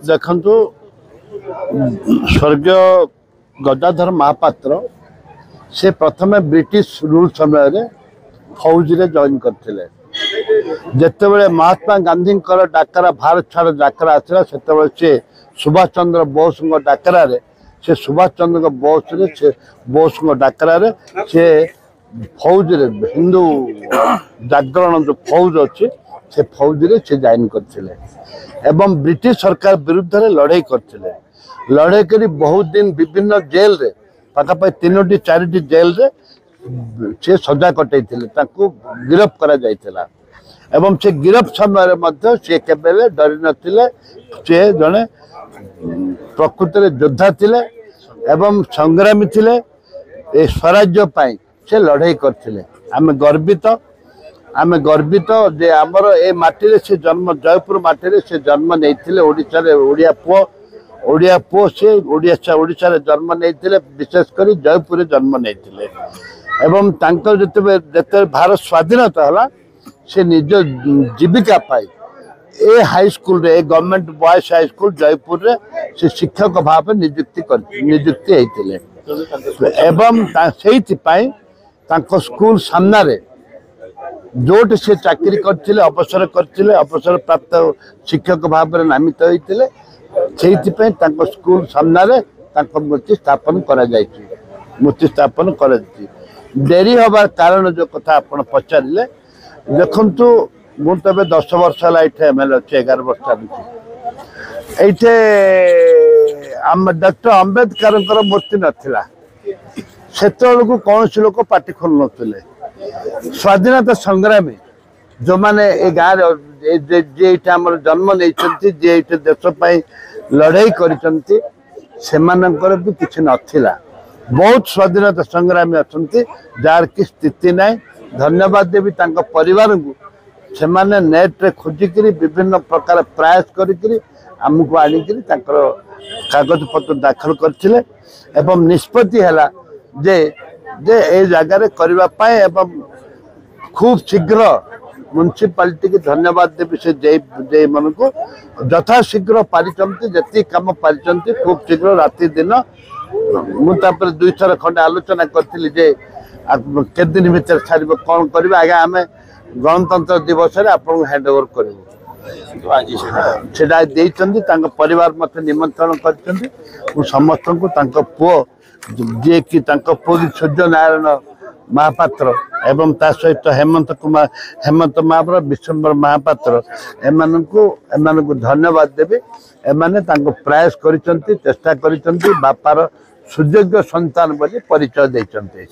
देखु स्वर्गीय गदाधर महापात्र से प्रथम ब्रिटिश रूल समय फौज रे जॉइन करथिले। जेतेबेले महात्मा गांधी डाकरा भारत छाड़ डाकरा आसला सेतेबेले से सुभाष चंद्र बोस डाकरा रे से सुभाष चंद्र बोस रे से बोस डाकरा रे से फौज रे हिंदू जागरण जो फौज अच्छे से फौज रे से जॉइन करथिले एवं ब्रिटिश सरकार विरुद्ध रे लड़ाई करथिले। लड़ाई करी बहुत दिन विभिन्न जेल रे पाखापाखि 3टी 4टी जेल रे से सजा कटैथिले ताकू गिरफ्त करा जायथिला एवं से गिरफ्त समय मध्य से केबेले डरि नथिले। से जने प्रकृति रे योद्धा थिले एवं संग्रामी थिले। ए स्वराज्य पाई से लड़ाई करथिले। आमे गर्वित जे हमर ए माटी रे से जन्म जयपुर माटी रे से जन्म नेथिले। ओडिसा रे ओडिया पो से ओडिसा रे जन्म नेथिले। विशेष करी जयपुर रे जन्म नेथिले एवं तांकर जते भारत स्वाधीनता हला से निज जीविका पाई ए हाई स्कूल रे government boys high school Jaipur रे से शिक्षक भाव नियुक्ति हेतिले एवं सेहिति पाई तांको स्कूल सामना रे जोट से चाकरी करथिले अवसर प्राप्त शिक्षक भाव रे नामित होइतिले। सेहिति पाई तांको स्कूल सामना रे तांको मूर्ति स्थापन करा जायछि। देरी हबार कारण जो कथा आपण पचारिले देखंतु मु तबे 10 वर्ष ला इथे एमएलए अछि 11 वर्ष इथे डॉक्टर अंबेडकर मूर्ति नथिला। सेतल को कौन सी लोक पार्टी खोल नथिले। स्वाधीनता संग्रामी जो माने ए गाँव जे हमर जन्म नहीं जे देश पाई लड़ाई करिसंती सेमानकर भी किछि नथिला। बहुत स्वाधीनता संग्रामी अच्छा जार की स्थिति ना। धन्यवाद देवी तांको परिवार को से माने नेट रे खोजिकी विभिन्न प्रकार प्रयास करी आमको आनिकी कागज पत्र दाखल करथिले एवं निष्पत्ति हैला जे ए जगह रे करबा पाए एवं खूब शीघ्र म्युनिसिपालिटी की धन्यवाद देवी से जे मन को यथा शीघ्र पारिचंती जति काम पारिचंती खूब शीघ्र राति दिन मुझे 2 थर खंडे आलोचना करी जे के दिन भीतर छाड़ कौन कर आगे आम गणतंत्र दिवस हैंड ओवर कर परिवार मत निमंत्रण कर समस्त को पुओ जी कि पुओ सूर्य नारायण महापात्र एवं ता सहित हेमंत महापात्र विश्वम्बर महापात्र एम को धन्यवाद देवी। एमाने प्रयास करिसंती चेष्टा करिसंती बापार सुयोग्य संतान बोली परिचय देइसंती।